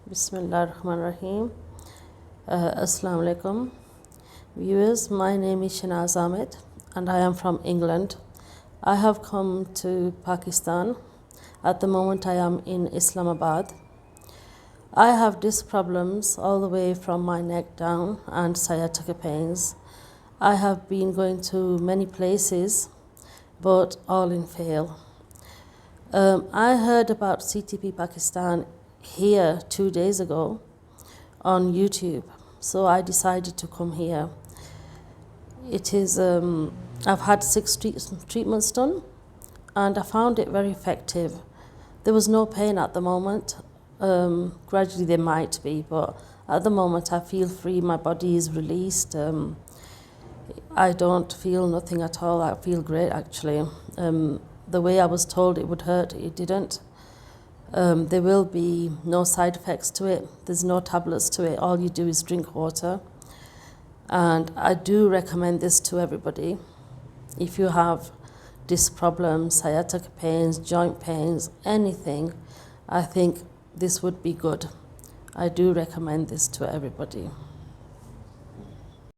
Bismillahirrahmanirrahim. Assalamu alaikum. Viewers, my name is Shanaz Ahmed and I am from England. I have come to Pakistan. At the moment I am in Islamabad. I have disc problems all the way from my neck down and sciatica pains. I have been going to many places but all in fail. I heard about CTP Pakistan here 2 days ago on YouTube, so I decided to come here. It is, I've had 6 treatments done and I found it very effective. There was no pain at the moment. Gradually there might be, but at the moment I feel free, my body is released. I don't feel nothing at all. I feel great actually. The way I was told it would hurt, it didn't. There will be no side effects to it. There's no tablets to it. All you do is drink water. And I do recommend this to everybody. If you have disc problems, sciatica pains, joint pains, anything, I think this would be good. I do recommend this to everybody.